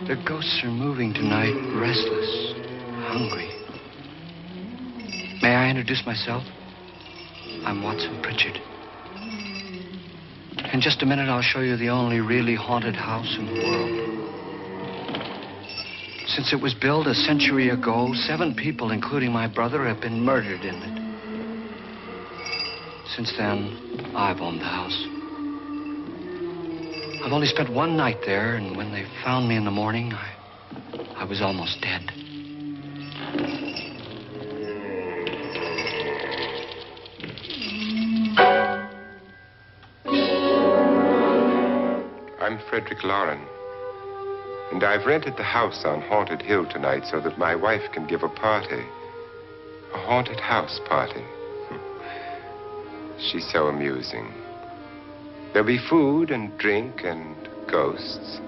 The ghosts are moving tonight, restless, hungry. May I introduce myself? I'm Watson Pritchard. In just a minute, I'll show you the only really haunted house in the world. Since it was built a century ago, 7 people, including my brother, have been murdered in it. Since then, I've owned the house. I've only spent one night there, and when they found me in the morning, I was almost dead. I'm Frederick Loren, and I've rented the house on Haunted Hill tonight so that my wife can give a party. A haunted house party. She's so amusing. There'll be food and drink and ghosts,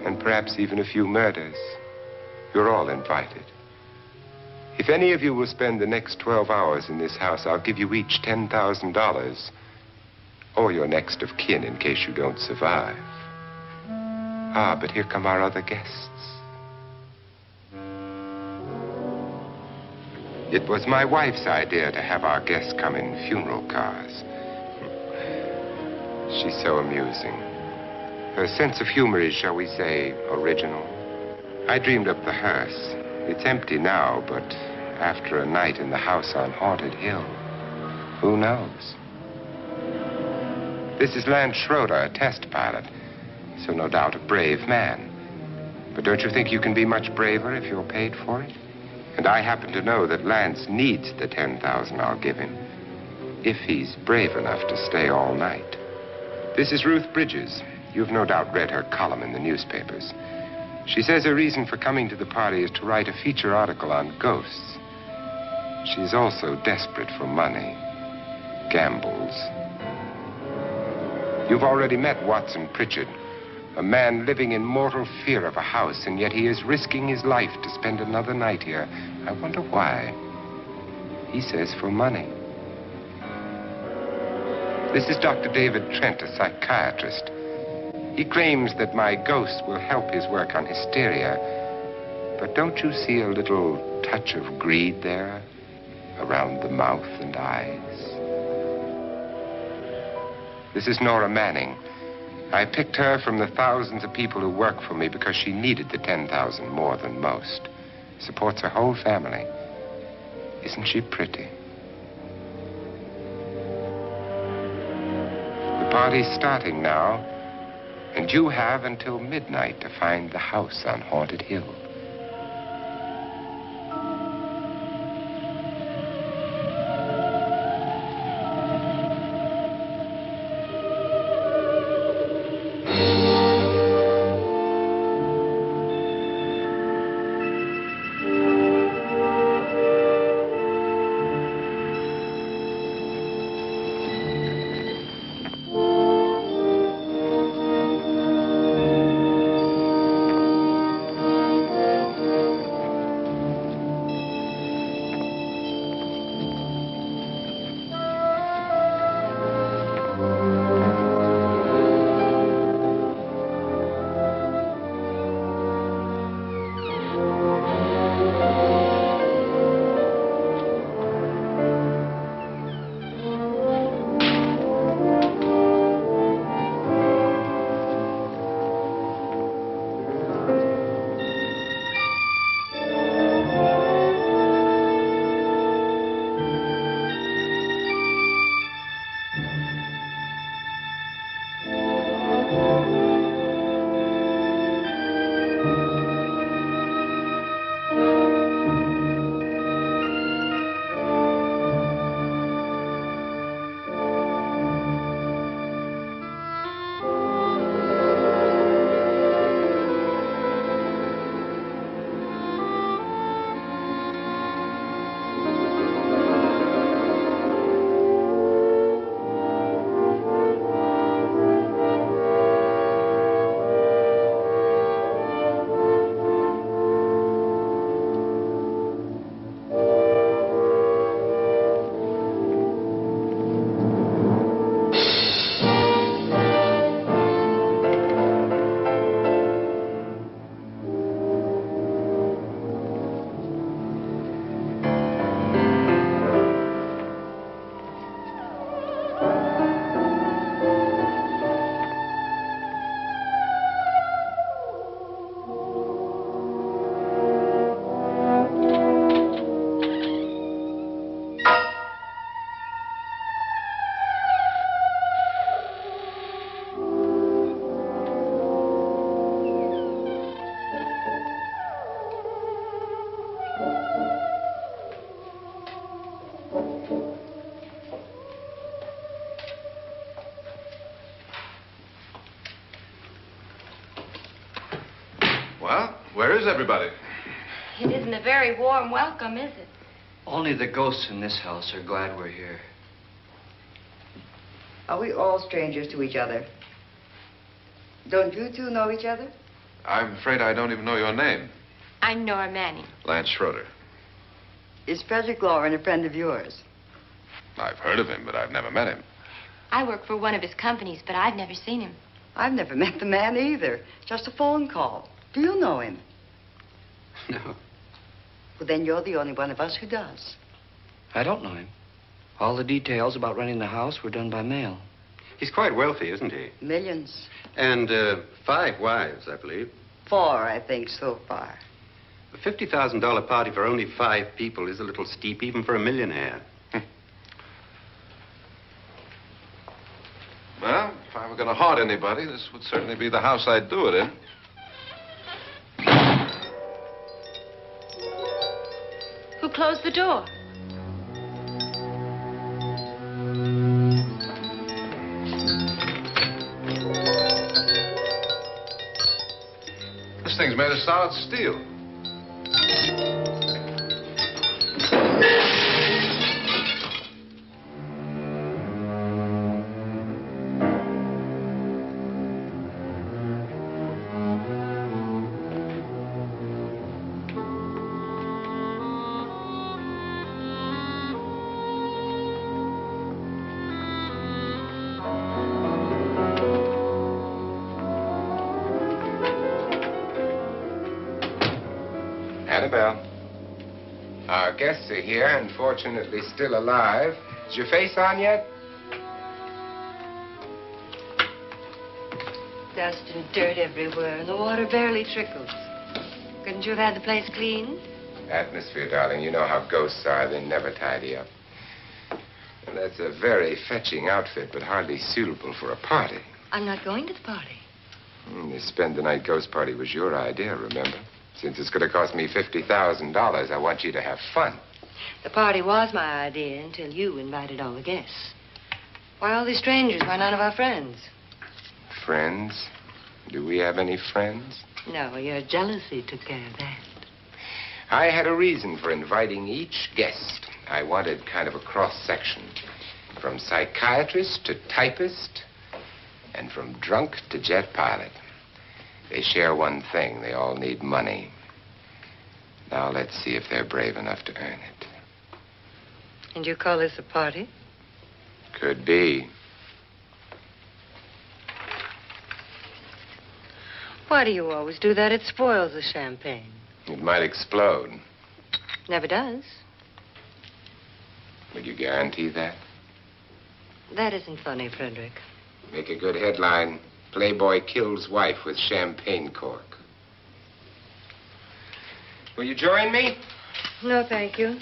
and perhaps even a few murders. You're all invited. If any of you will spend the next 12 hours in this house, I'll give you each $10,000, or your next of kin in case you don't survive. Ah, but here come our other guests. It was my wife's idea to have our guests come in funeral cars. She's so amusing. Her sense of humor is, shall we say, original. I dreamed up the hearse. It's empty now, but after a night in the house on Haunted Hill, who knows? This is Lance Schroeder, a test pilot, so no doubt a brave man. But don't you think you can be much braver if you're paid for it? And I happen to know that Lance needs the $10,000 I'll give him, if he's brave enough to stay all night. This is Ruth Bridges. You've no doubt read her column in the newspapers. She says her reason for coming to the party is to write a feature article on ghosts. She's also desperate for money, gambles. You've already met Watson Pritchard, a man living in mortal fear of a house, and yet he is risking his life to spend another night here. I wonder why. He says for money. This is Dr. David Trent, a psychiatrist. He claims that my ghost will help his work on hysteria. But don't you see a little touch of greed there around the mouth and eyes? This is Nora Manning. I picked her from the thousands of people who work for me because she needed the $10,000 more than most. Supports her whole family. Isn't she pretty? The party's starting now, and you have until midnight to find the house on Haunted Hill. Well, where is everybody? It isn't a very warm welcome, is it? Only the ghosts in this house are glad we're here. Are we all strangers to each other? Don't you two know each other? I'm afraid I don't even know your name. I'm Nora Manning. Lance Schroeder. Is Frederick Loren a friend of yours? I've heard of him, but I've never met him. I work for one of his companies, but I've never seen him. I've never met the man either. Just a phone call. Do you know him? No, Well, then you're the only one of us who does. I don't know him. All the details about running the house were done by mail. He's quite wealthy, isn't he? Millions. And 5 wives, I believe. 4, I think, so far. A $50,000 party for only 5 people is a little steep, even for a millionaire. Well, if I were going to haunt anybody, this would certainly be the house I'd do it in. Who closed the door? This thing's made of solid steel. Annabelle, our guests are here, unfortunately still alive. Is your face on yet? Dust and dirt everywhere, and the water barely trickles. Couldn't you have had the place cleaned? Atmosphere, darling. You know how ghosts are. They never tidy up. And that's a very fetching outfit, but hardly suitable for a party. I'm not going to the party. The spend-the-night ghost party was your idea, remember? Since it's going to cost me $50,000, I want you to have fun. The party was my idea until you invited all the guests. Why, all these strangers were none of our friends. Friends? Do we have any friends? No, your jealousy took care of that. I had a reason for inviting each guest. I wanted kind of a cross-section. From psychiatrist to typist, and from drunk to jet pilot. They share one thing. They all need money. Now let's see if they're brave enough to earn it. And you call this a party? Could be. Why do you always do that? It spoils the champagne. It might explode. Never does. Would you guarantee that? That isn't funny, Frederick. Make a good headline. Playboy kills wife with champagne cork. Will you join me? No, thank you.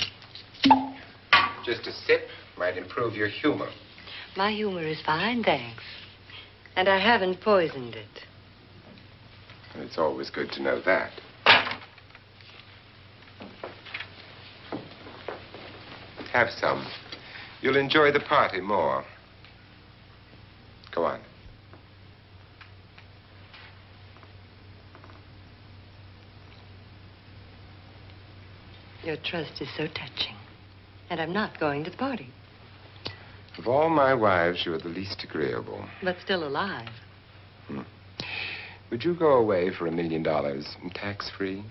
Just a sip might improve your humor. My humor is fine, thanks. And I haven't poisoned it. It's always good to know that. Have some. You'll enjoy the party more. Go on. Your trust is so touching. And I'm not going to the party. Of all my wives, you're the least agreeable. But still alive. Would you go away for $1 million tax-free?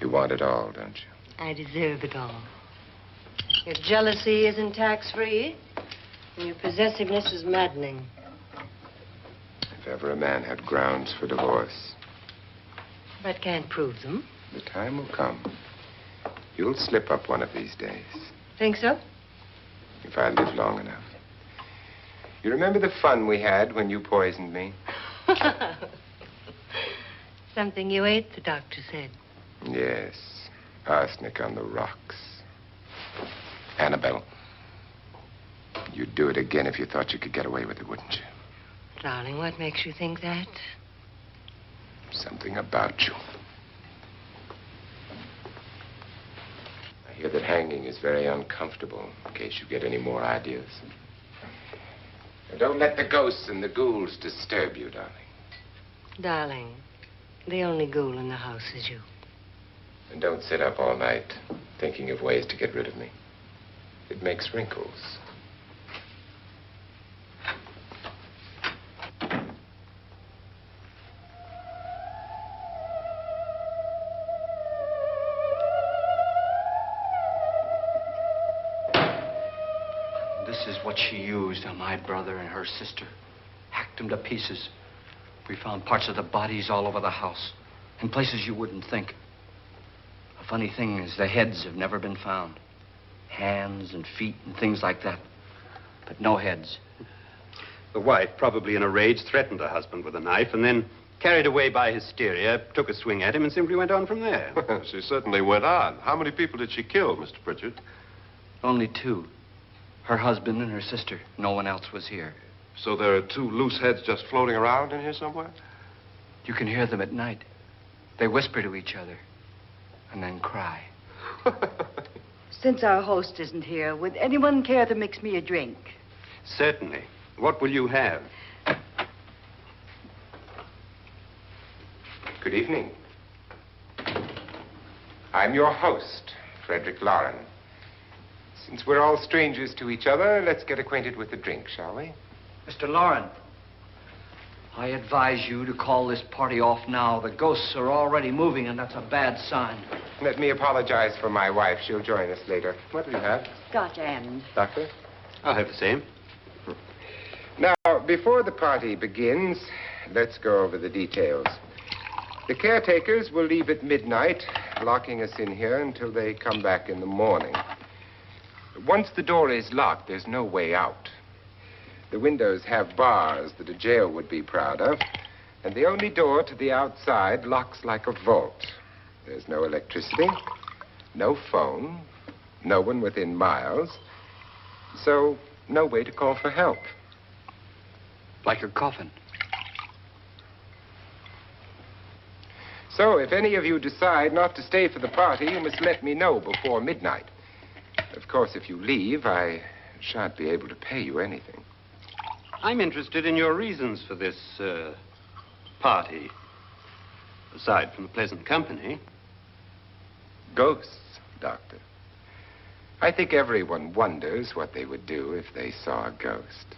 You want it all, don't you? I deserve it all. Your jealousy isn't tax-free. And your possessiveness is maddening. If ever a man had grounds for divorce. But can't prove them. The time will come. You'll slip up one of these days. Think so? If I live long enough. You remember the fun we had when you poisoned me? Something you ate, the doctor said. Yes. Arsenic on the rocks. Annabelle, you'd do it again if you thought you could get away with it, wouldn't you? Darling, what makes you think that? Something about you. I hear that hanging is very uncomfortable, in case you get any more ideas. Now, don't let the ghosts and the ghouls disturb you, darling. Darling, The only ghoul in the house is you. And don't sit up all night thinking of ways to get rid of me. It makes wrinkles. This is what she used on my brother and her sister. Hacked them to pieces. We found parts of the bodies all over the house, in places you wouldn't think. The funny thing is the heads have never been found. Hands and feet and things like that. But no heads. The wife, probably in a rage, threatened her husband with a knife and then, carried away by hysteria, took a swing at him and simply went on from there. She certainly went on. How many people did she kill, Mr. Pritchard? Only two. Her husband and her sister. No one else was here. So there are two loose heads just floating around in here somewhere? You can hear them at night. They whisper to each other and then cry. Since our host isn't here, would anyone care to mix me a drink? Certainly. What will you have? Good evening. I'm your host, Frederick Loren. Since we're all strangers to each other, let's get acquainted with the drink, shall we? Mr. Loren, I advise you to call this party off now. The ghosts are already moving, and that's a bad sign. Let me apologize for my wife. She'll join us later. What do you have? Scotch and. Doctor? I'll have the same. Now, before the party begins, let's go over the details. The caretakers will leave at midnight, locking us in here until they come back in the morning. Once the door is locked, there's no way out. The windows have bars that a jail would be proud of, and the only door to the outside locks like a vault. There's no electricity, no phone, no one within miles, so no way to call for help. Like a coffin. So if any of you decide not to stay for the party, you must let me know before midnight. Of course, if you leave, I shan't be able to pay you anything. I'm interested in your reasons for this, party. Aside from the pleasant company. Ghosts, Doctor. I think everyone wonders what they would do if they saw a ghost.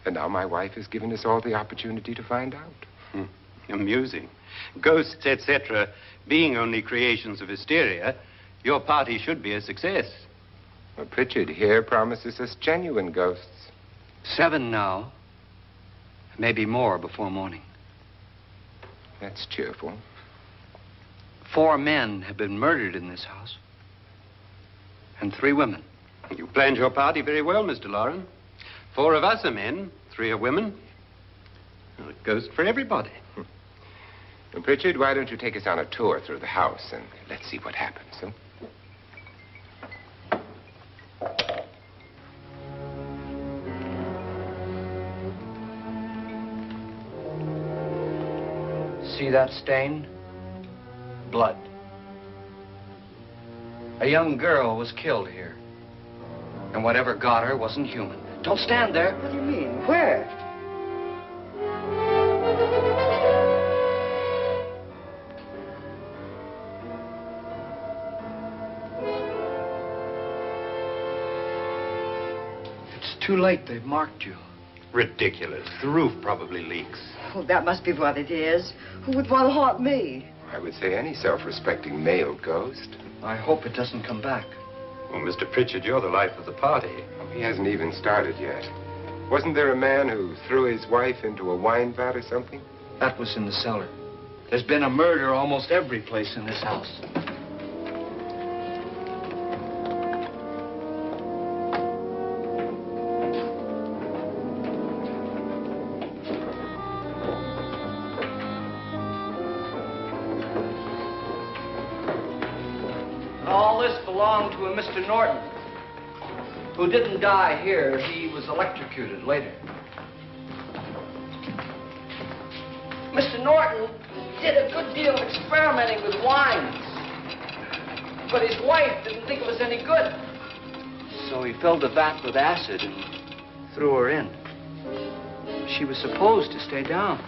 And now my wife has given us all the opportunity to find out. Amusing. Ghosts, etc., being only creations of hysteria, your party should be a success. Well, Pritchard here promises us genuine ghosts. 7 now. Maybe more before morning. That's cheerful. 4 men have been murdered in this house. And 3 women. You planned your party very well, Mr. Loren. 4 of us are men, 3 are women. Well, a ghost for everybody. Well, Pritchard, why don't you take us on a tour through the house and let's see what happens, huh? See that stain? Blood. A young girl was killed here. And whatever got her wasn't human. Don't stand there. What do you mean? Where? It's too late. They've marked you. Ridiculous. The roof probably leaks. Oh, that must be what it is. Who would want to haunt me? I would say any self-respecting male ghost. I hope it doesn't come back. Well, Mr. Pritchard, you're the life of the party. He hasn't even started yet. Wasn't there a man who threw his wife into a wine vat or something? That was in the cellar. There's been a murder almost every place in this house. All this belonged to a Mr. Norton, who didn't die here. He was electrocuted later. Mr. Norton did a good deal of experimenting with wines, but his wife didn't think it was any good. So he filled the vat with acid and threw her in. She was supposed to stay down.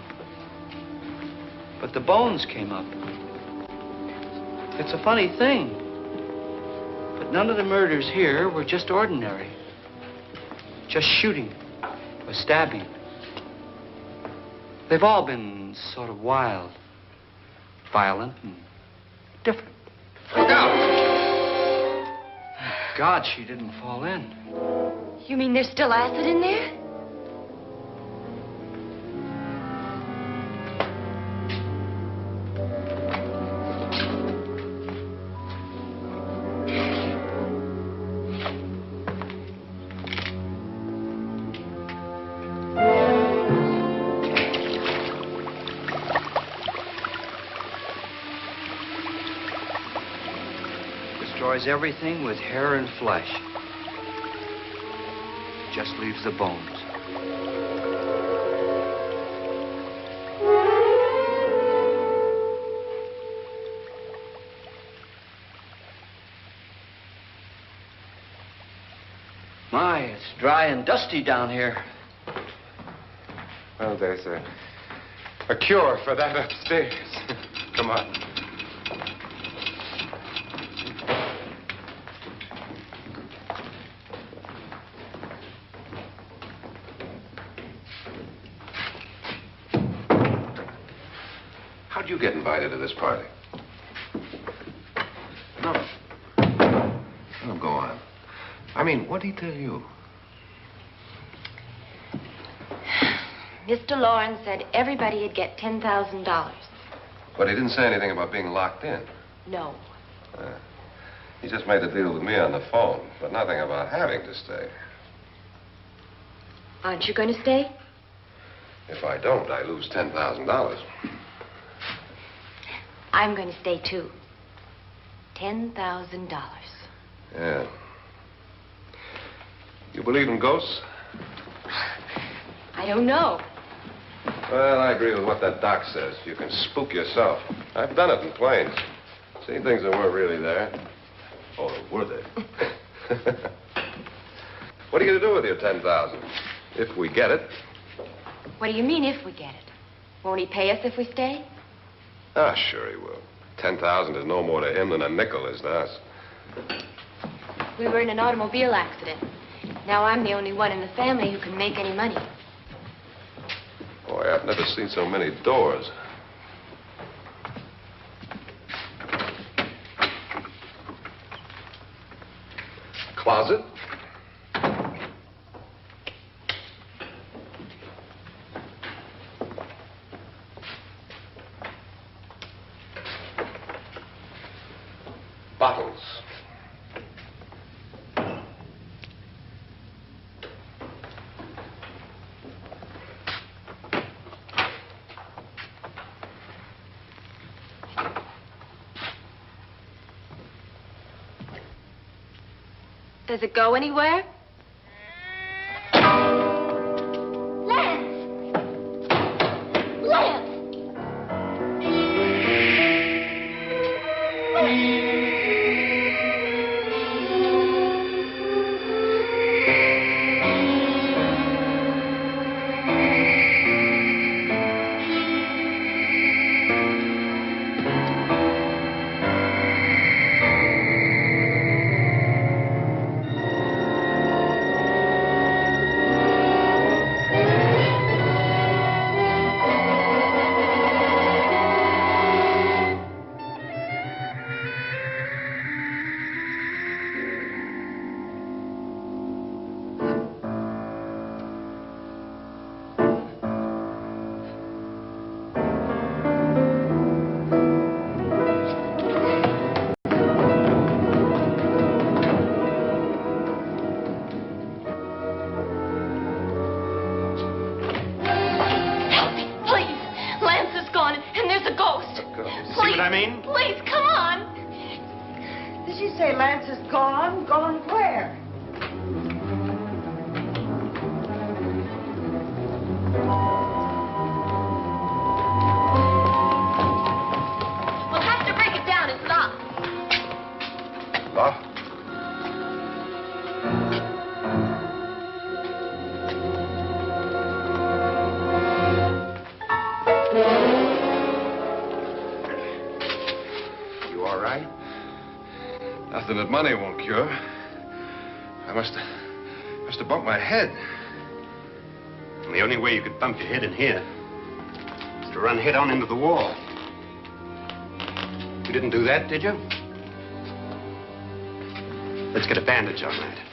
But the bones came up. It's a funny thing. But none of the murders here were just ordinary. Just shooting or stabbing. They've all been sort of wild, violent, and different. Look out! Thank God she didn't fall in. You mean there's still acid in there? Destroys everything with hair and flesh. Just leaves the bones. My, it's dry and dusty down here. Well, there's a cure for that upstairs. Come on. How'd you get invited to this party? No. Oh, go on. I mean, what'd he tell you? Mr. Loren said everybody'd get $10,000. But he didn't say anything about being locked in. No. He just made the deal with me on the phone, but nothing about having to stay. Aren't you going to stay? If I don't, I lose $10,000. I'm going to stay, too. $10,000. Yeah. You believe in ghosts? I don't know. Well, I agree with what that doc says. You can spook yourself. I've done it in planes. Seen things that weren't really there. Or were they? What are you going to do with your $10,000? If we get it. What do you mean, if we get it? Won't he pay us if we stay? Ah, sure he will. 10,000 is no more to him than a nickel is to us. We were in an automobile accident. Now I'm the only one in the family who can make any money. Boy, I've never seen so many doors. Closet. Bottles. Does it go anywhere? Lance! Lance! Please, come on. Did she say Lance is gone? Gone where? We'll have to break it down. It's locked. Locked? something that money won't cure. I must have bumped my head. And the only way you could bump your head in here is to run head on into the wall. You didn't do that, did you? Let's get a bandage on that.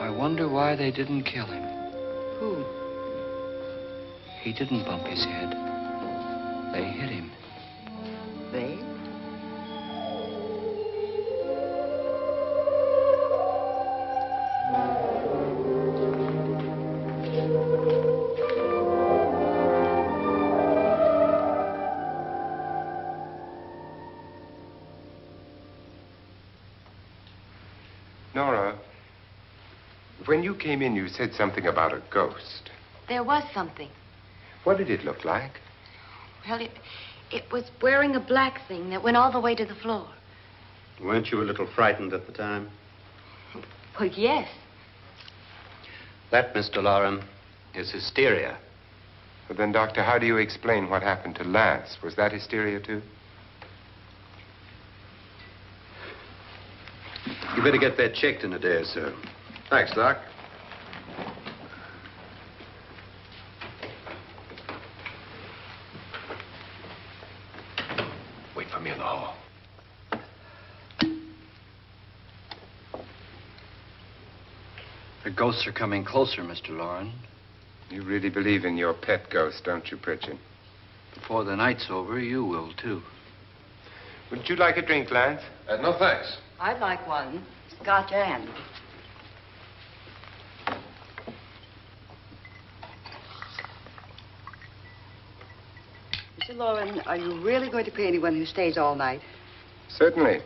I wonder why they didn't kill him. Who? He didn't bump his head. They hit him. They? Nora, when you came in, you said something about a ghost. There was something. What did it look like? Well, it was wearing a black thing that went all the way to the floor. Weren't you a little frightened at the time? Well, yes. That, Mr. Loren, is hysteria. Well, then, Doctor, how do you explain what happened to Lance? Was that hysteria, too? You better get that checked in a day or so. Thanks, Doc. Wait for me in the hall. The ghosts are coming closer, Mr. Loren. You really believe in your pet ghost, don't you, Pritchard? Before the night's over, you will, too. Wouldn't you like a drink, Lance? No, thanks. I'd like one. Scotch and. Mr. Loren, are you really going to pay anyone who stays all night? Certainly.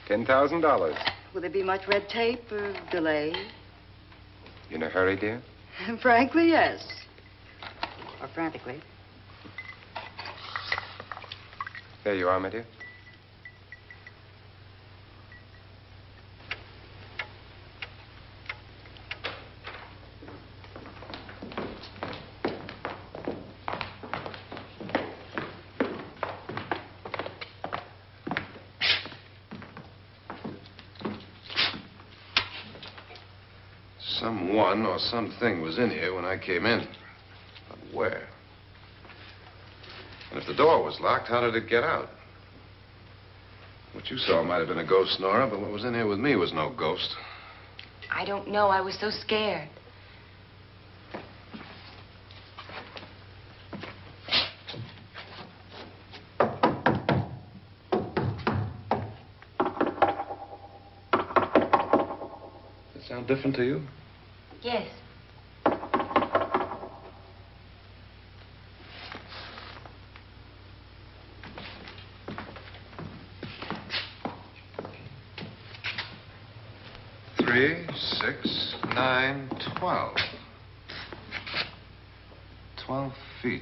$10,000. Will there be much red tape or delay? In a hurry, dear? Frankly, yes. Or frantically. There you are, my dear. Someone or something was in here when I came in. But where? And if the door was locked, how did it get out? What you saw might have been a ghost, Nora, but what was in here with me was no ghost. I don't know. I was so scared. Does it sound different to you? Yes. Three, 6, 9, 12. 12 feet.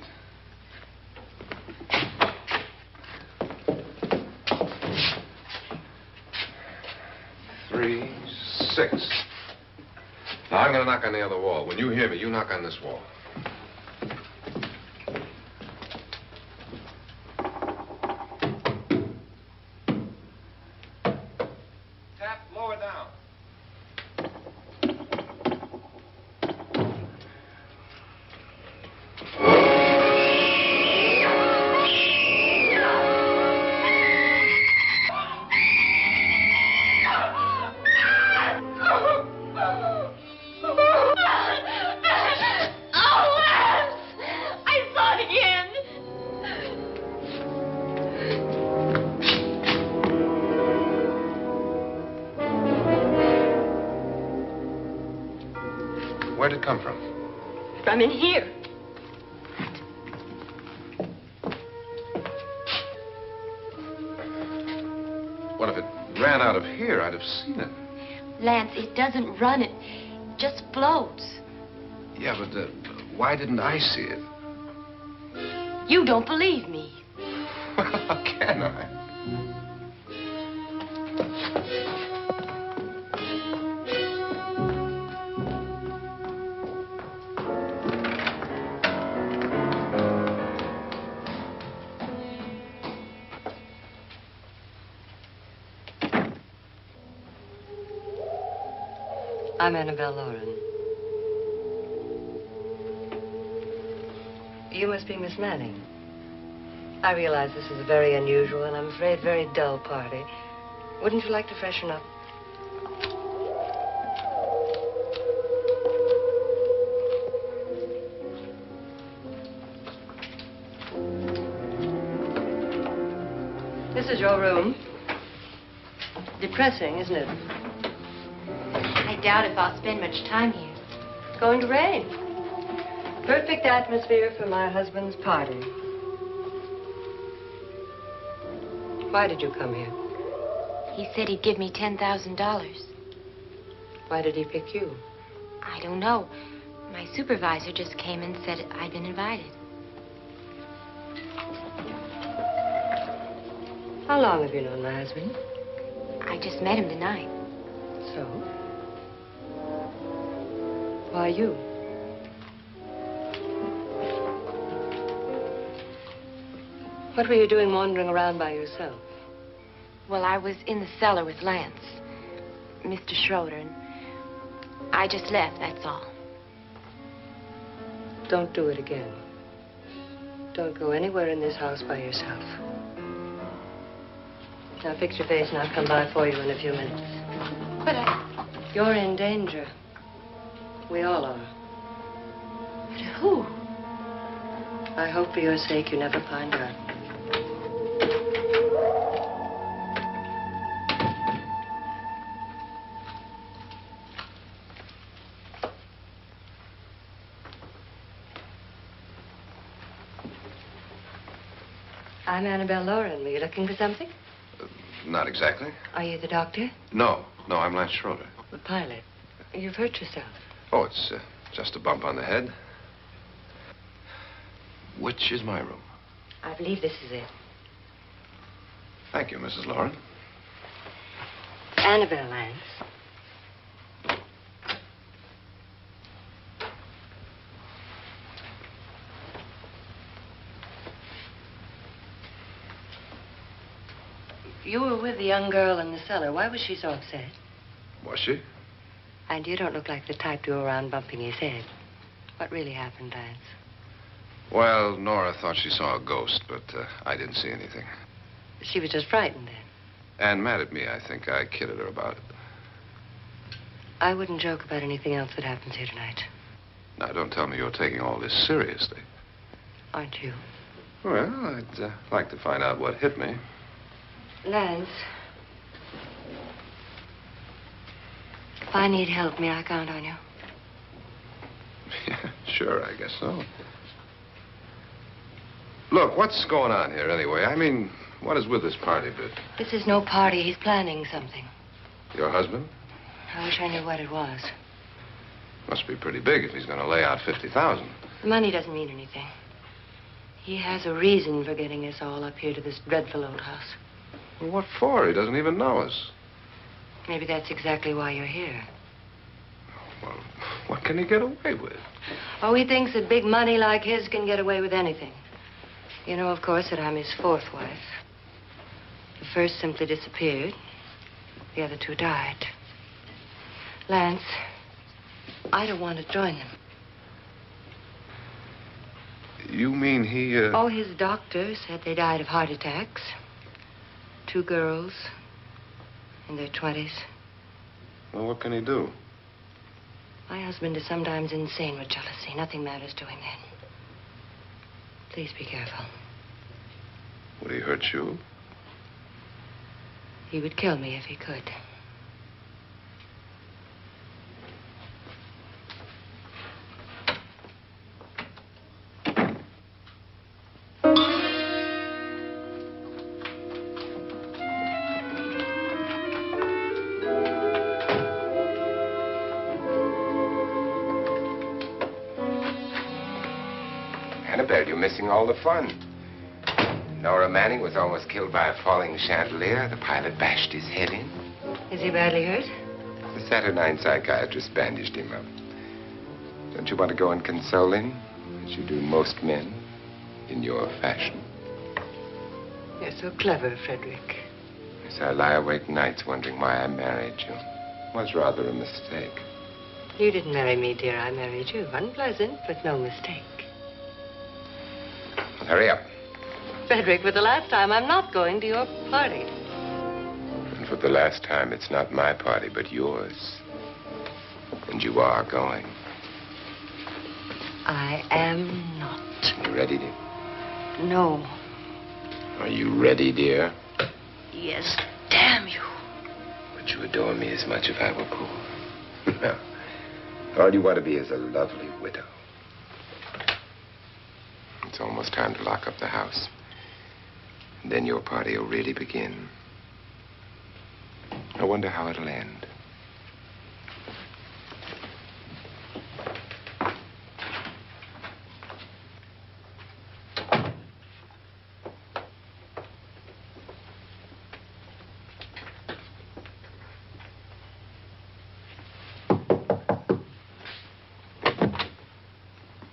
Three, 6. Now, I'm going to knock on the other wall. When you hear me, you knock on this wall. Tap lower down. Where'd it come from? From in here. What if it ran out of here? I'd have seen it. Lance, it doesn't run. It just floats. Yeah, but why didn't I see it? You don't believe me. How can I? I'm Annabelle Loren. You must be Miss Manning. I realize this is a very unusual and I'm afraid very dull party. Wouldn't you like to freshen up? This is your room. Depressing, isn't it? I doubt if I'll spend much time here. It's going to rain. Perfect atmosphere for my husband's party. Why did you come here? He said he'd give me $10,000. Why did he pick you? I don't know. My supervisor just came and said I'd been invited. How long have you known my husband? I just met him tonight. So? Why you? What were you doing wandering around by yourself? Well, I was in the cellar with Lance, Mr. Schroeder, and I just left, that's all. Don't do it again. Don't go anywhere in this house by yourself. Now fix your face and I'll come by for you in a few minutes. But You're in danger. We all are. But who? I hope for your sake you never find out. I'm Annabelle Loren. Were you looking for something? Not exactly. Are you the doctor? No, I'm Lance Schroeder. The pilot. You've hurt yourself. Oh, it's just a bump on the head. Which is my room? I believe this is it. Thank you, Mrs. Loren. Annabelle, Lance. You were with the young girl in the cellar. Why was she so upset? Was she? And you don't look like the type to go around bumping his head. What really happened, Lance? Well, Nora thought she saw a ghost, but I didn't see anything. She was just frightened then. And mad at me, I think. I kidded her about it. I wouldn't joke about anything else that happens here tonight. Now, don't tell me you're taking all this seriously. Aren't you? Well, I'd like to find out what hit me. Lance. If I need help, may I count on you? Yeah, sure, I guess so. Look, what's going on here anyway? I mean, what is with this party bit? This is no party. He's planning something. Your husband? I wish I knew what it was. Must be pretty big if he's going to lay out 50,000. The money doesn't mean anything. He has a reason for getting us all up here to this dreadful old house. Well, what for? He doesn't even know us. Maybe that's exactly why you're here. Well, what can he get away with? Oh, he thinks that big money like his can get away with anything. You know, of course, that I'm his fourth wife. The first simply disappeared. The other two died. Lance, I don't want to join them. You mean he, Oh, his doctor said they died of heart attacks. 2 girls in their 20s. Well, what can he do? My husband is sometimes insane with jealousy. Nothing matters to him then. Please be careful. Would he hurt you? He would kill me if he could. Annabelle, you're missing all the fun. Nora Manning was almost killed by a falling chandelier. The pilot bashed his head in. Is he badly hurt? The Saturnine psychiatrist bandaged him up. Don't you want to go and console him, as you do most men, in your fashion? You're so clever, Frederick. Yes, I lie awake nights wondering why I married you. It was rather a mistake. You didn't marry me, dear. I married you. Unpleasant, but no mistake. Well, hurry up. Frederick, for the last time, I'm not going to your party. And for the last time, it's not my party, but yours. And you are going. I am not. You ready, dear? No. Are you ready, dear? Yes, damn you. Would you adore me as much if I were poor? No. All you want to be is a lovely widow. It's almost time to lock up the house. And then your party will really begin. I wonder how it'll end.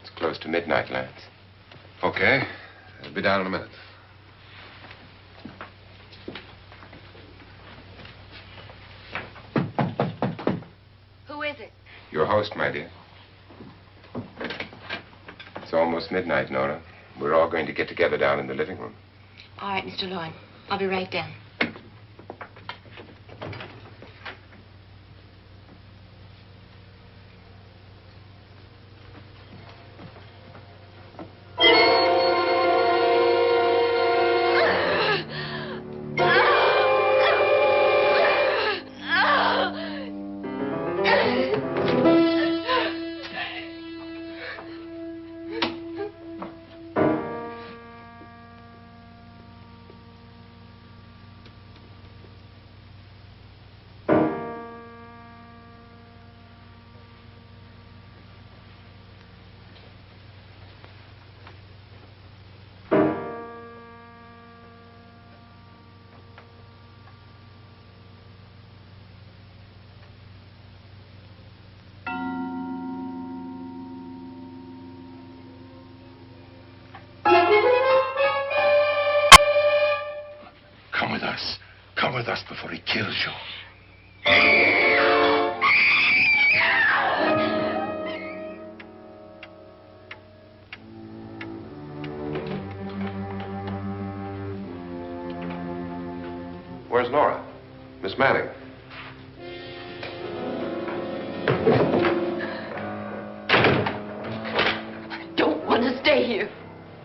It's close to midnight, Lance. Okay. I'll be down in a minute. Who is it? Your host, my dear. It's almost midnight, Nora. We're all going to get together down in the living room. All right, Mr. Loren. I'll be right down. Come with us before he kills you. Where's Nora? Miss Manning. I don't want to stay here.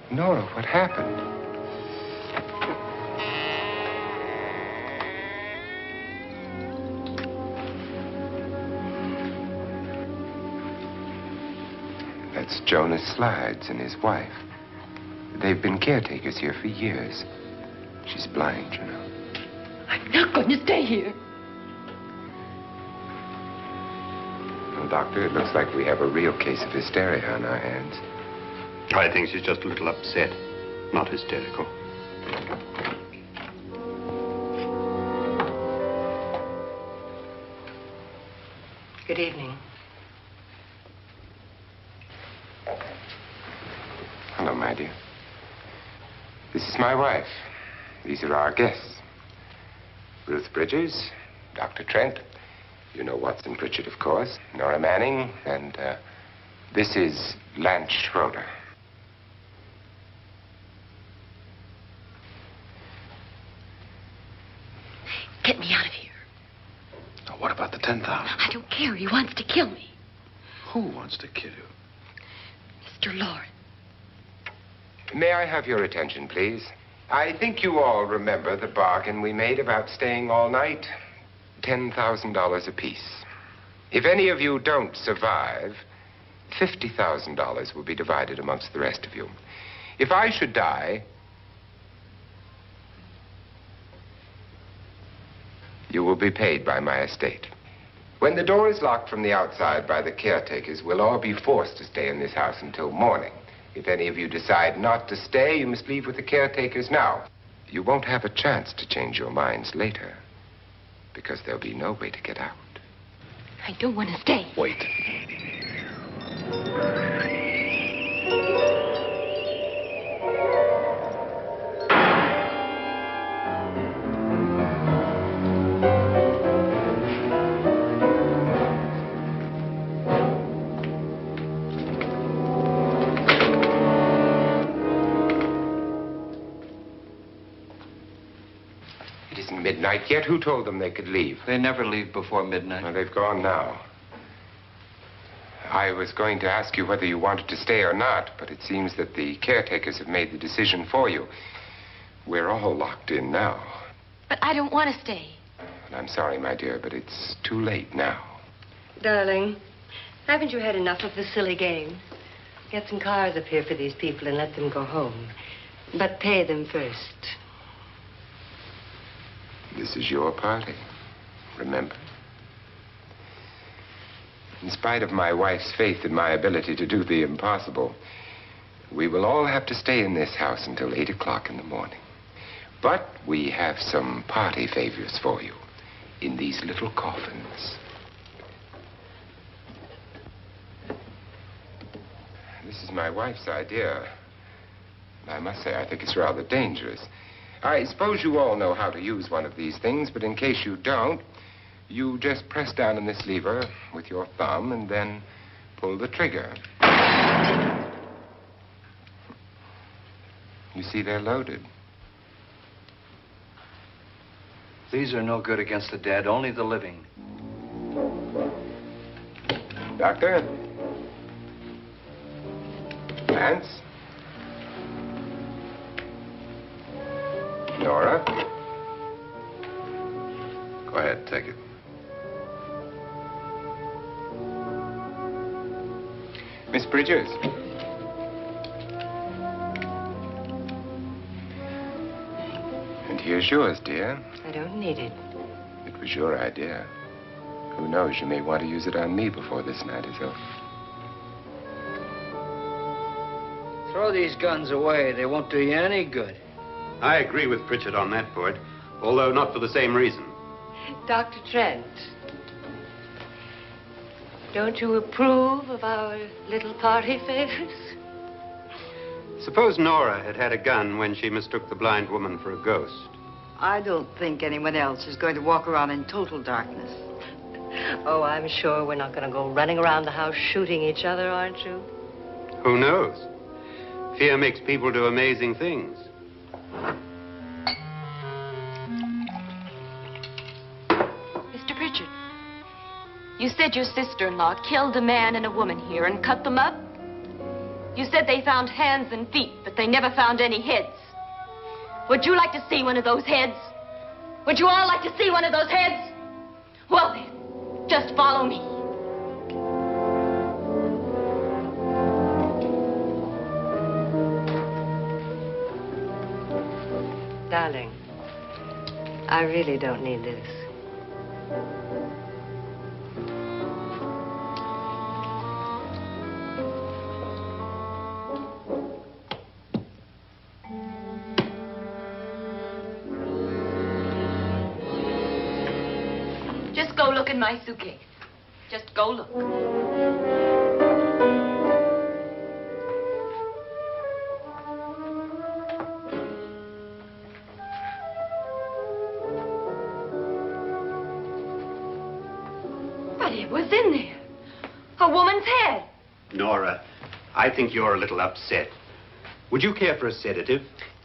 Nora, what happened? That's Jonas Slides and his wife. They've been caretakers here for years. She's blind, you know. I'm not going to stay here. Well, Doctor, it looks like we have a real case of hysteria on our hands. I think she's just a little upset, not hysterical. Good evening. Hello, my dear. This is my wife. These are our guests. Ruth Bridges, Dr. Trent. You know Watson Pritchard, of course. Nora Manning, and this is Lance Schroeder. Get me out of here. Now, what about the 10,000? I don't care. He wants to kill me. Who wants to kill you? Mr. Loren. May I have your attention, please? I think you all remember the bargain we made about staying all night. $10,000 apiece. If any of you don't survive, $50,000 will be divided amongst the rest of you. If I should die, you will be paid by my estate. When the door is locked from the outside by the caretakers, we'll all be forced to stay in this house until morning. If any of you decide not to stay, you must leave with the caretakers now. You won't have a chance to change your minds later, because there'll be no way to get out. I don't want to stay. Wait. midnight yet. Who told them they could leave? They never leave before midnight. Well, they've gone now. I was going to ask you whether you wanted to stay or not, but it seems that the caretakers have made the decision for you. We're all locked in now. But I don't want to stay. And I'm sorry, my dear, but it's too late now. Darling, haven't you had enough of the silly game? Get some cars up here for these people and let them go home. But pay them first. This is your party, remember? In spite of my wife's faith in my ability to do the impossible, we will all have to stay in this house until 8 o'clock in the morning. But we have some party favors for you in these little coffins. This is my wife's idea. I must say, I think it's rather dangerous. I suppose you all know how to use one of these things, but in case you don't, you just press down on this lever with your thumb and then pull the trigger. You see, they're loaded. These are no good against the dead, only the living. Doctor? Lance? Nora? Go ahead, take it. Miss Bridges? And here's yours, dear. I don't need it. It was your idea. Who knows, you may want to use it on me before this night is over. Throw these guns away. They won't do you any good. I agree with Pritchard on that point, although not for the same reason. Dr. Trent, don't you approve of our little party favors? Suppose Nora had had a gun when she mistook the blind woman for a ghost. I don't think anyone else is going to walk around in total darkness. Oh, I'm sure we're not going to go running around the house shooting each other, aren't you? Who knows? Fear makes people do amazing things. Mr. Pritchard, you said your sister-in-law killed a man and a woman here and cut them up? You said they found hands and feet, but they never found any heads. Would you like to see one of those heads? Would you all like to see one of those heads? Well then, just follow me. Darling, I really don't need this. Just go look in my suitcase. Just go look. But it was in there. A woman's head. Nora, I think you're a little upset. Would you care for a sedative?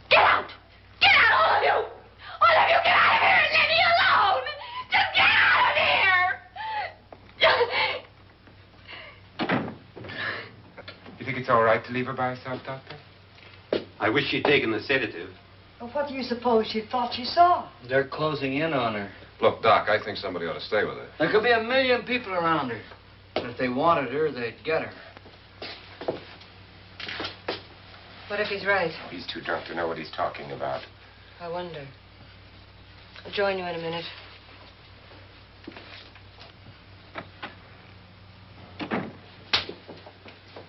Get out! Get out, all of you! All of you, get out of here and leave me alone! Just get out of here! You think it's all right to leave her by herself, Doctor? I wish she'd taken the sedative. Well, what do you suppose she thought she saw? They're closing in on her. Look, Doc, I think somebody ought to stay with her. There could be 1 million people around her. And if they wanted her, they'd get her. What if he's right? He's too drunk to know what he's talking about. I wonder. I'll join you in a minute.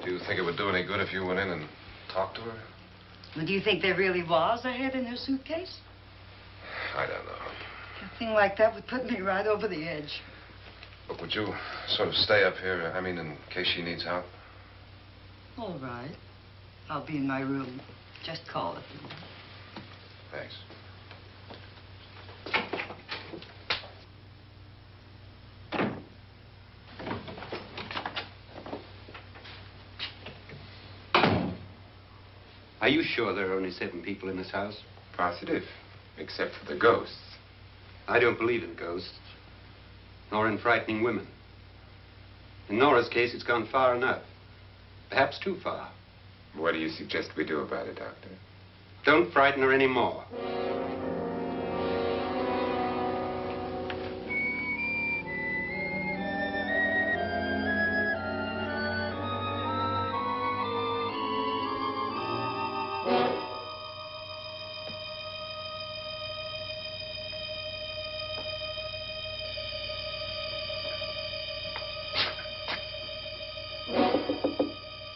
Do you think it would do any good if you went in and talked to her? Well, do you think there really was a head in her suitcase? I don't know. A thing like that would put me right over the edge. Look, would you sort of stay up here, I mean, in case she needs help? All right. I'll be in my room. Just call it. Thanks. Are you sure there are only 7 people in this house? Positive, except for the ghosts. I don't believe in ghosts, nor in frightening women. In Nora's case, it's gone far enough. Perhaps too far. What do you suggest we do about it, Doctor? Don't frighten her anymore.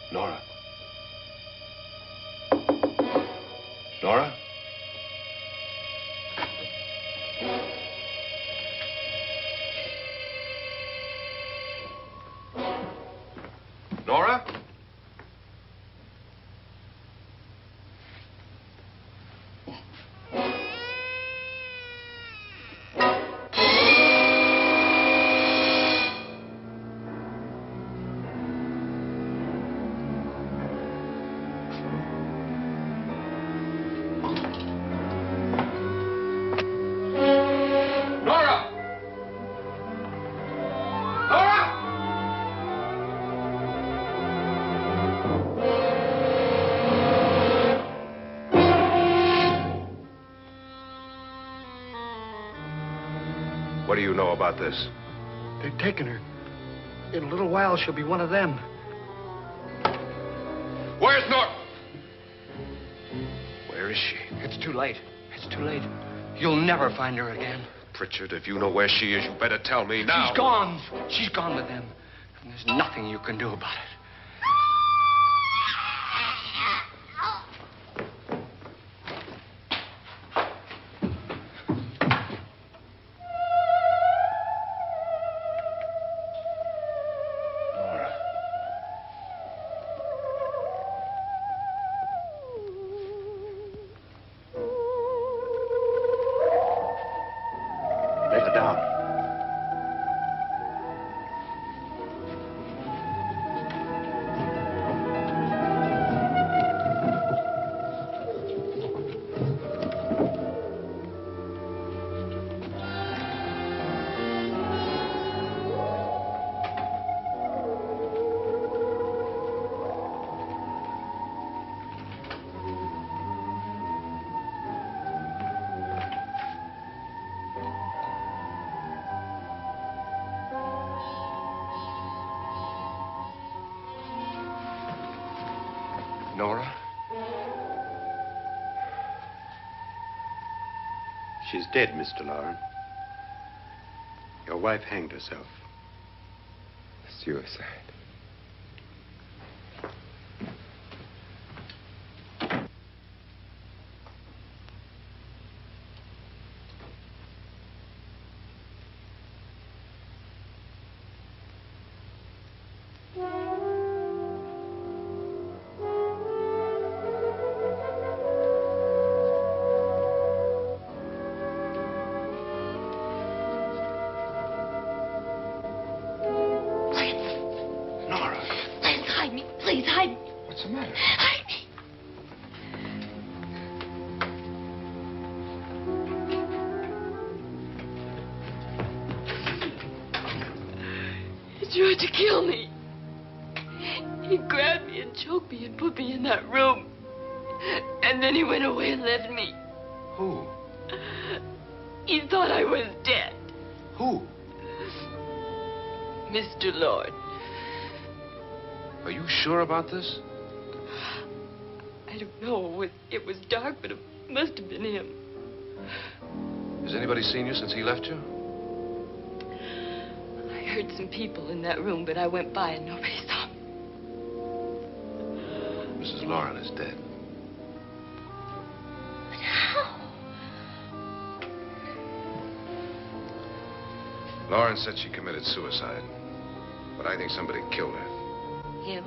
Nora? Nora? Nora? What do you know about this? They've taken her. In a little while, she'll be one of them. Where's Nora? Where is she? It's too late. It's too late. You'll never find her again. Pritchard, if you know where she is, you better tell me now. She's gone. She's gone with them. And there's nothing you can do about it. Lay her down. Nora? She's dead, Mr. Loren. Your wife hanged herself. Suicide. Please, hide me. What's the matter? Hide me. He tried to kill me. He grabbed me and choked me and put me in that room. And then he went away and left me. Who? He thought I was dead. Who? Mr. Lord. Are you sure about this? I don't know. It was dark, but it must have been him. Has anybody seen you since he left you? I heard some people in that room, but I went by and nobody saw me. Mrs. Loren is dead. But how? Loren said she committed suicide, but I think somebody killed her. Him?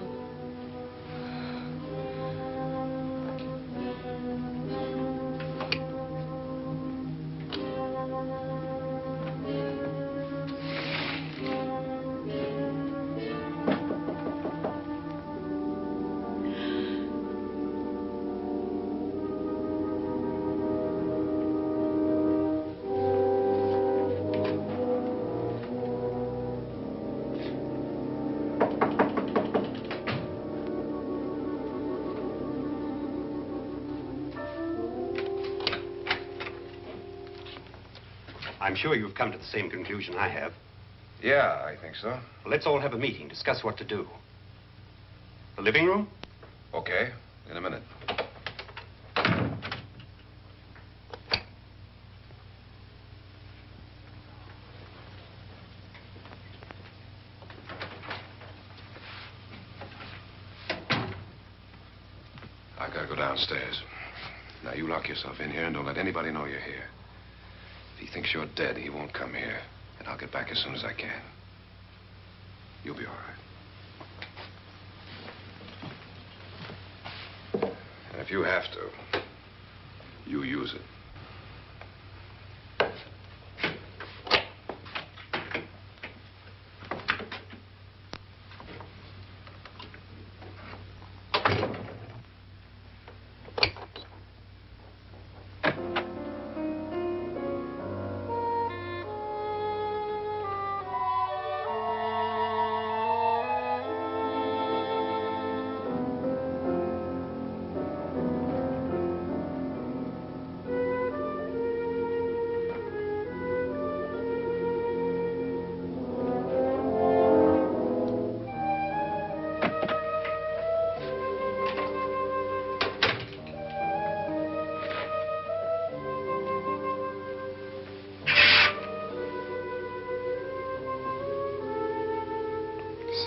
I'm sure you've come to the same conclusion I have. Yeah, I think so. Well, let's all have a meeting, discuss what to do. The living room? Okay, in a minute. I gotta go downstairs. Now, you lock yourself in here and don't let anybody know you're here. If he thinks you're dead, he won't come here. And I'll get back as soon as I can. You'll be all right. And if you have to, you use it.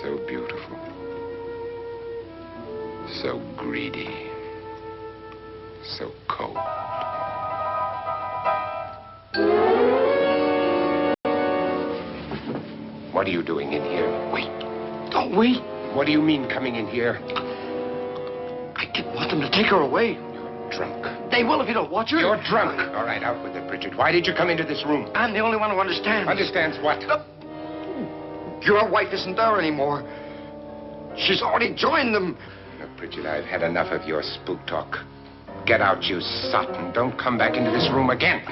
So beautiful. So greedy. So cold. What are you doing in here? Wait. Don't wait. What do you mean coming in here? I didn't want them to take her away. You're drunk. They will if you don't watch her. You're drunk. All right, out with it, Bridget. Why did you come into this room? I'm the only one who understands. Understands what? Your wife isn't there anymore. She's already joined them. Look, Bridget, I've had enough of your spook talk. Get out, you sot, and don't come back into this room again.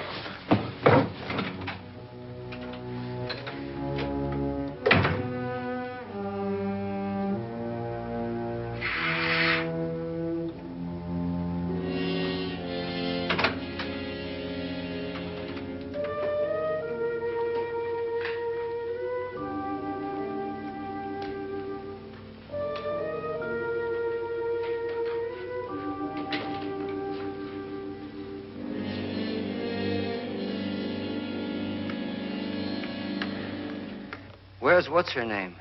Where's what's-her-name?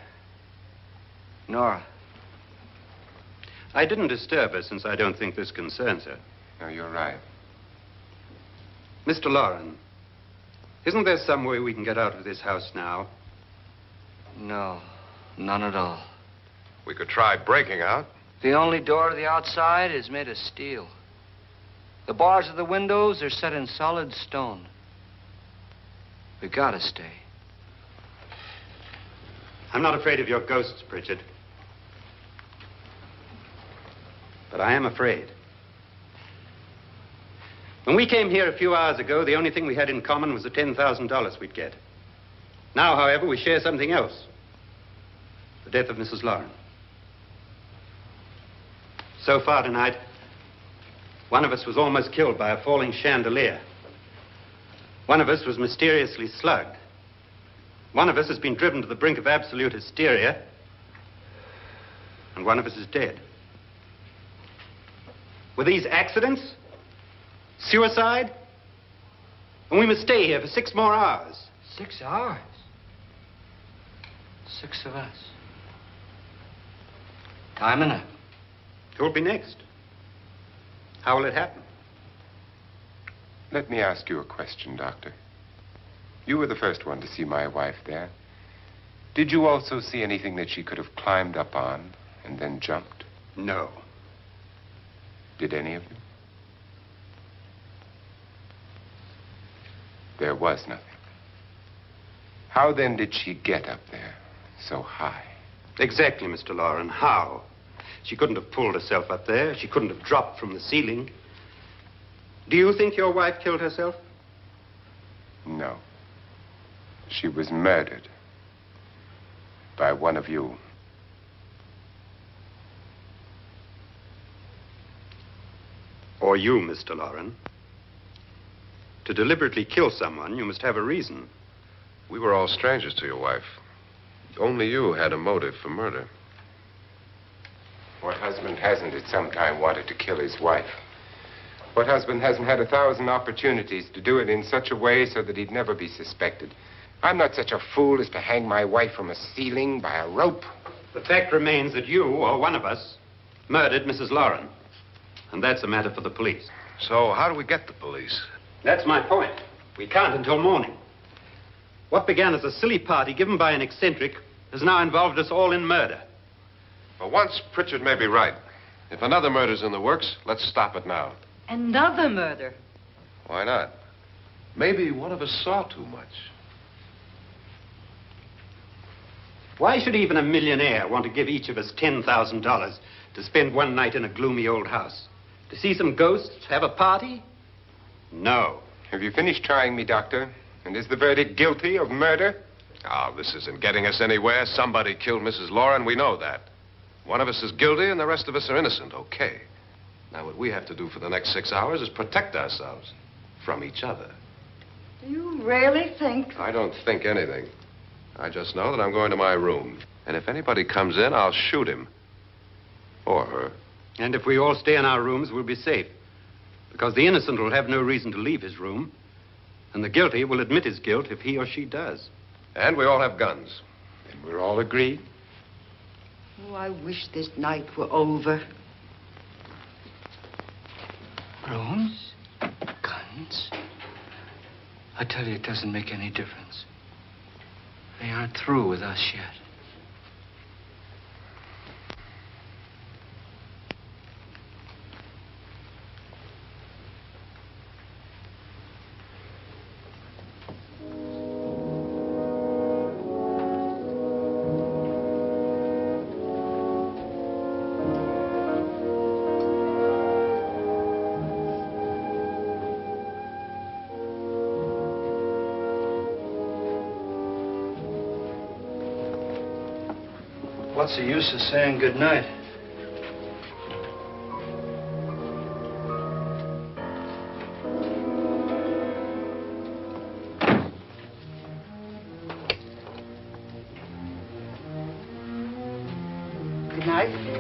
Nora. I didn't disturb her since I don't think this concerns her. No, you're right. Mr. Loren, isn't there some way we can get out of this house now? No, none at all. We could try breaking out. The only door to the outside is made of steel. The bars of the windows are set in solid stone. We gotta stay. I'm not afraid of your ghosts, Bridget. But I am afraid. When we came here a few hours ago, the only thing we had in common was the $10,000 we'd get. Now, however, we share something else. The death of Mrs. Loren. So far tonight, one of us was almost killed by a falling chandelier. One of us was mysteriously slugged. One of us has been driven to the brink of absolute hysteria, and one of us is dead. Were these accidents? Suicide? And we must stay here for 6 more hours. 6 hours? 6 of us. Time enough. Who'll be next? How will it happen? Let me ask you a question, Doctor. You were the first one to see my wife there. Did you also see anything that she could have climbed up on and then jumped? No. Did any of you? There was nothing. How then did she get up there so high? Exactly, Mr. Loren. How? She couldn't have pulled herself up there. She couldn't have dropped from the ceiling. Do you think your wife killed herself? No. She was murdered by one of you. Or you, Mr. Loren. To deliberately kill someone, you must have a reason. We were all strangers to your wife. Only you had a motive for murder. What husband hasn't at some time wanted to kill his wife? What husband hasn't had 1,000 opportunities to do it in such a way so that he'd never be suspected? I'm not such a fool as to hang my wife from a ceiling by a rope. The fact remains that you, or one of us, murdered Mrs. Loren. And that's a matter for the police. So how do we get the police? That's my point. We can't until morning. What began as a silly party given by an eccentric has now involved us all in murder. For once, Pritchard may be right. If another murder's in the works, let's stop it now. Another murder? Why not? Maybe one of us saw too much. Why should even a millionaire want to give each of us $10,000 to spend one night in a gloomy old house? To see some ghosts, have a party? No. Have you finished trying me, Doctor? And is the verdict guilty of murder? Oh, this isn't getting us anywhere. Somebody killed Mrs. Loren. We know that. One of us is guilty and the rest of us are innocent. Okay. Now, what we have to do for the next 6 hours is protect ourselves from each other. You really think? I don't think anything. I just know that I'm going to my room. And if anybody comes in, I'll shoot him. Or her. And if we all stay in our rooms, we'll be safe. Because the innocent will have no reason to leave his room. And the guilty will admit his guilt if he or she does. And we all have guns. And we're all agreed? Oh, I wish this night were over. Rooms? Guns? I tell you, it doesn't make any difference. They aren't through with us yet. What's the use of saying good night? Good night.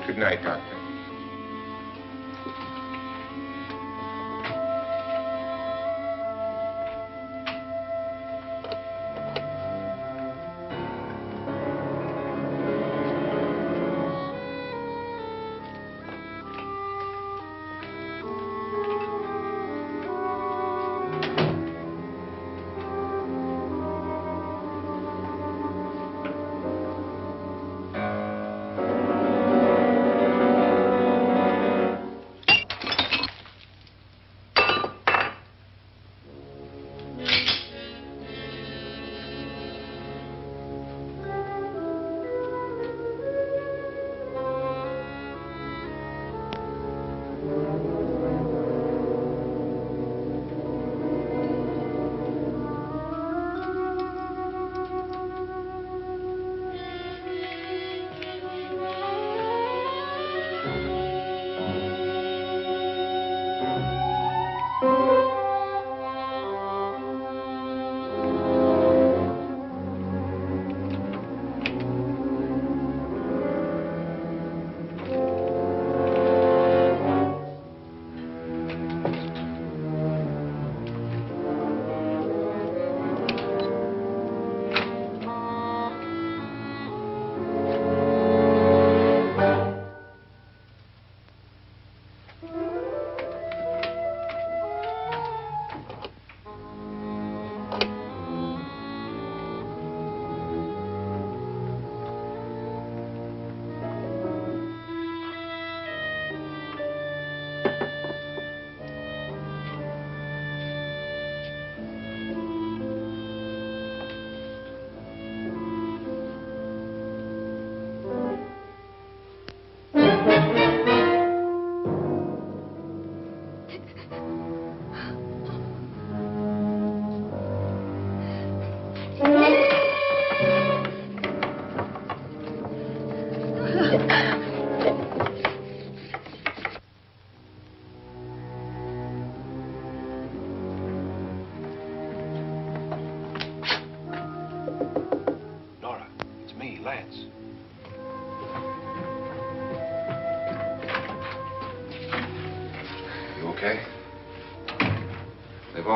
Good night, Doctor.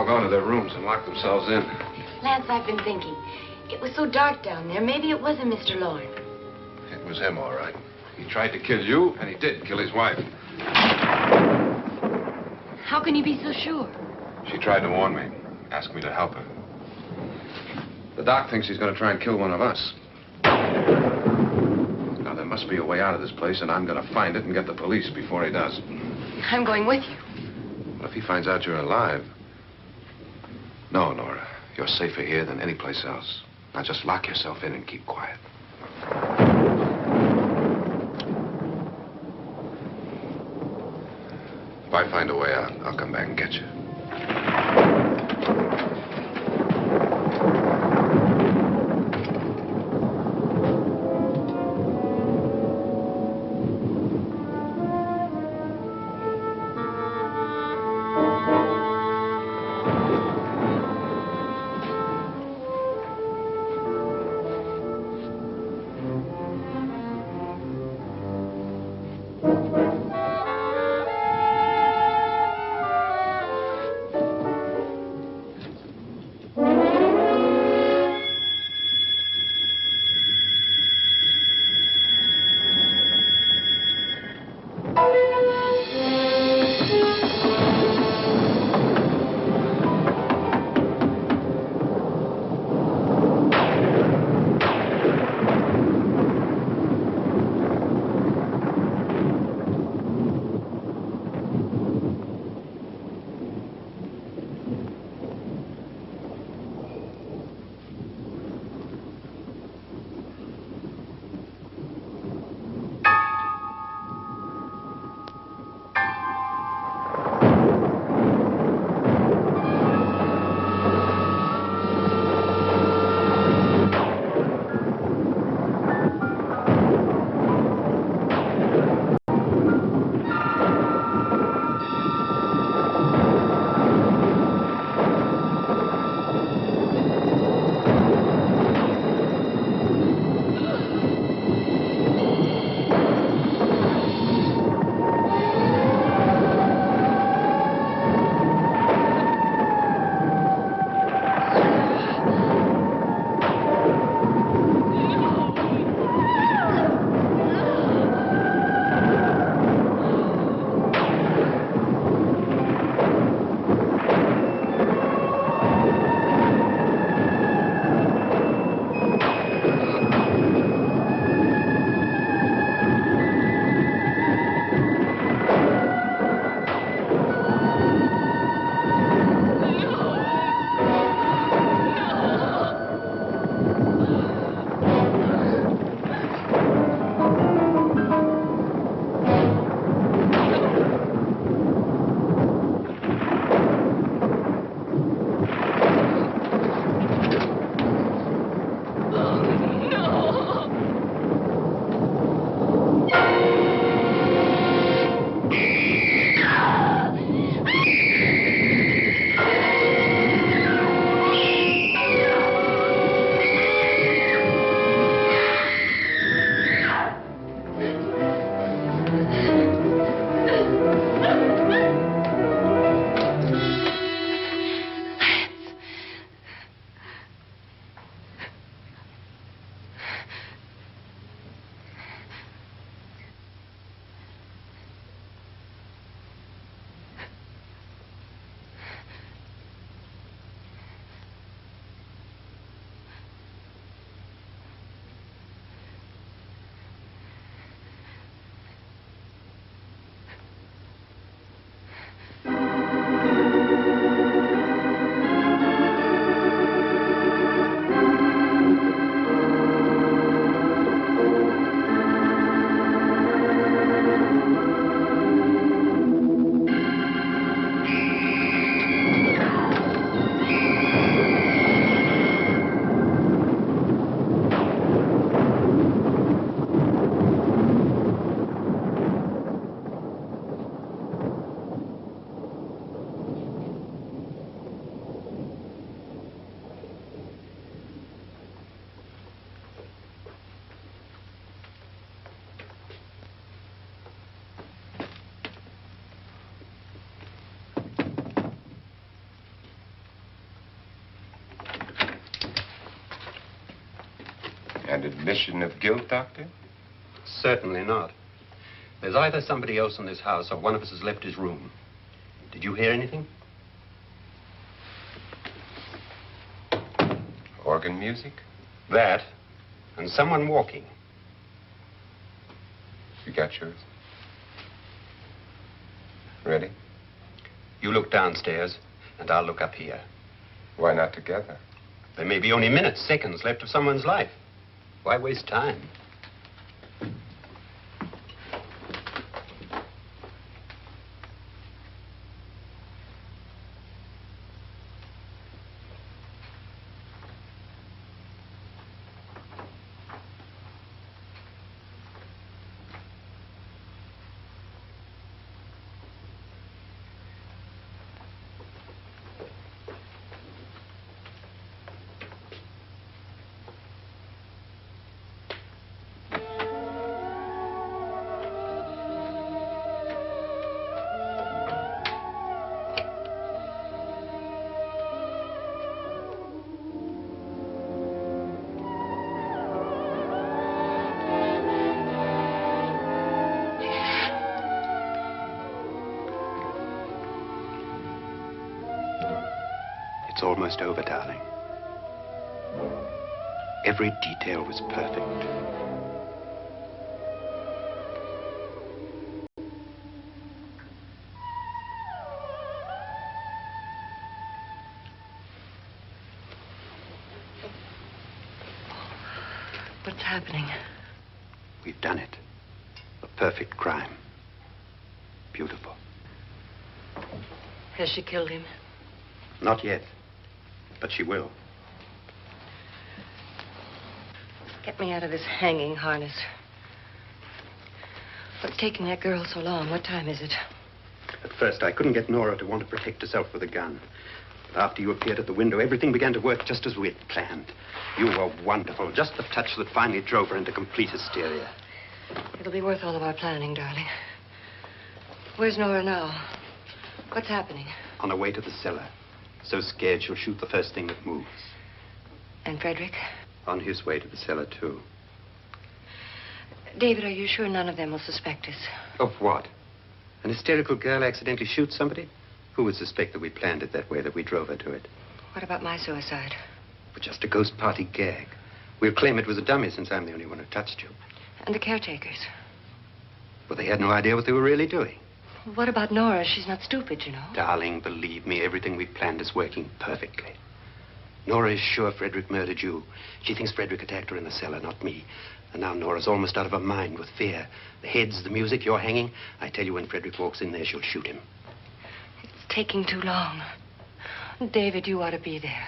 all gone to their rooms and locked themselves in. Lance, I've been thinking. It was so dark down there. Maybe it wasn't Mr. Loren. It was him, all right. He tried to kill you, and he did kill his wife. How can you be so sure? She tried to warn me, asked me to help her. The doc thinks he's going to try and kill one of us. Now, there must be a way out of this place, and I'm going to find it and get the police before he does. I'm going with you. What if he finds out you're alive? No, Nora. You're safer here than any place else. Now, just lock yourself in and keep quiet. If I find a way out, I'll come back and get you. And admission of guilt, Doctor? Certainly not. There's either somebody else in this house or one of us has left his room. Did you hear anything? Organ music? That, and someone walking. You got yours? Ready? You look downstairs, and I'll look up here. Why not together? There may be only minutes, seconds left of someone's life. Why waste time? It's almost over, darling. Every detail was perfect. What's happening? We've done it. A perfect crime. Beautiful. Has she killed him? Not yet, but she will. Get me out of this hanging harness. What's taking that girl so long? What time is it? At first, I couldn't get Nora to want to protect herself with a gun. But after you appeared at the window, everything began to work just as we had planned. You were wonderful. Just the touch that finally drove her into complete hysteria. It'll be worth all of our planning, darling. Where's Nora now? What's happening? On her way to the cellar. So scared she'll shoot the first thing that moves. And Frederick? On his way to the cellar, too. David, are you sure none of them will suspect us? Of what? An hysterical girl accidentally shoots somebody? Who would suspect that we planned it that way, that we drove her to it? What about my suicide? But just a ghost party gag. We'll claim it was a dummy since I'm the only one who touched you. And the caretakers? Well, they had no idea what they were really doing. What about Nora? She's not stupid, you know. Darling, believe me, everything we planned is working perfectly. Nora is sure Frederick murdered you. She thinks Frederick attacked her in the cellar, not me. And now Nora's almost out of her mind with fear. The heads, the music, you're hanging. I tell you, when Frederick walks in there, she'll shoot him. It's taking too long. David, you ought to be there.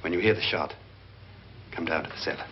When you hear the shot, come down to the cellar.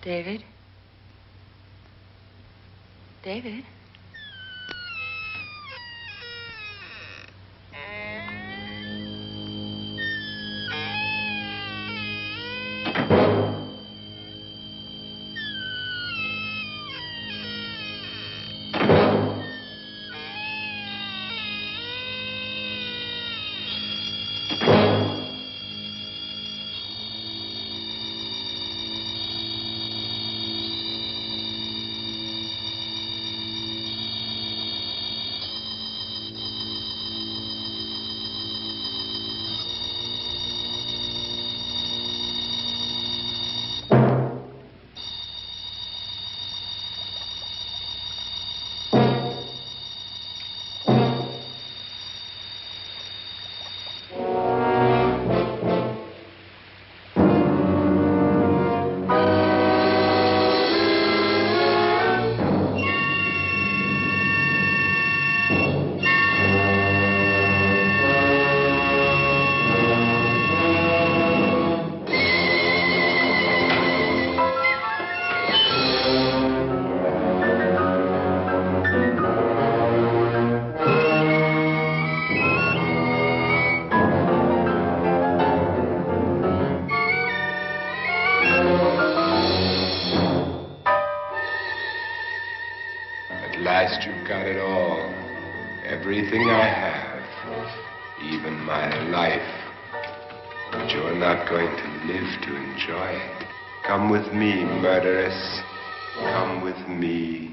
David? David? You've got it all. Everything I have. Even my life. But you're not going to live to enjoy it. Come with me, murderess. Come with me.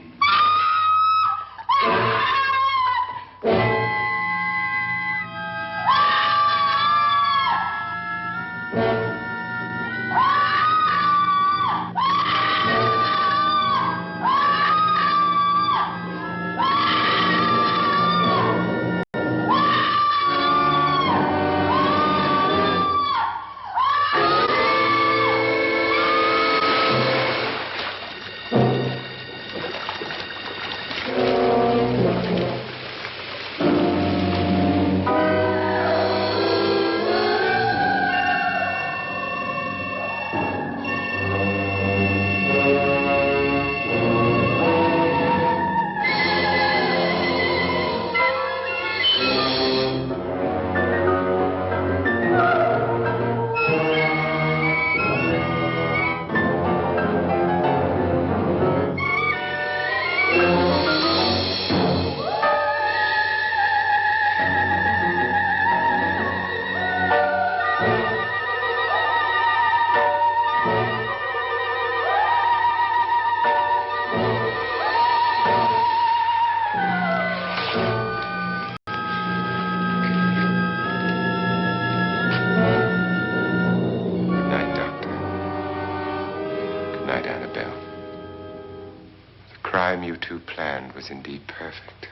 You two planned was indeed perfect.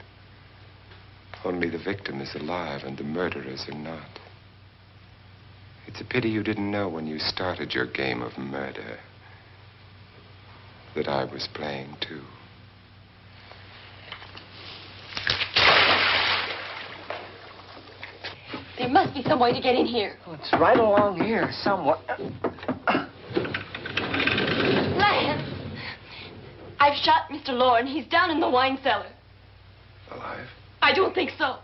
Only the victim is alive and the murderers are not. It's a pity you didn't know when you started your game of murder that I was playing too. There must be some way to get in here. Oh, it's right along here somewhere. Lance! I've shot Mr. Loren. He's down in the wine cellar. Alive? I don't think so.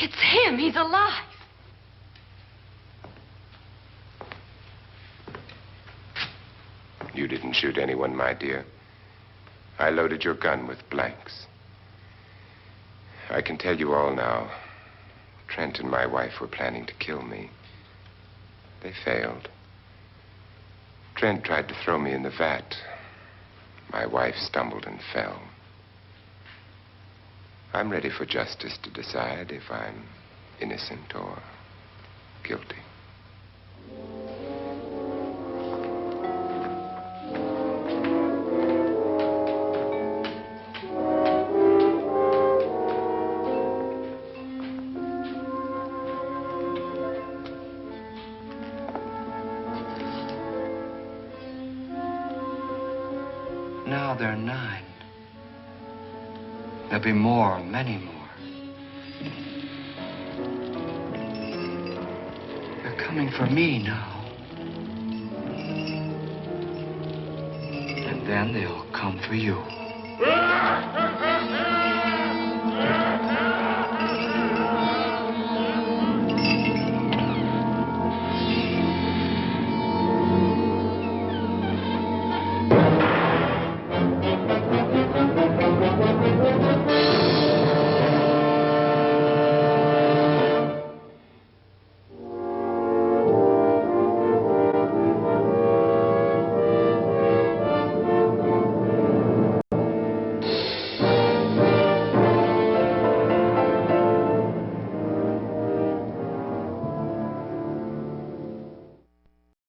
It's him. He's alive. You didn't shoot anyone, my dear. I loaded your gun with blanks. I can tell you all now. Trent and my wife were planning to kill me. They failed. Trent tried to throw me in the vat. My wife stumbled and fell. I'm ready for justice to decide if I'm innocent or guilty. Now they're 9. There'll be more, many more. They're coming for me now. And then they'll come for you.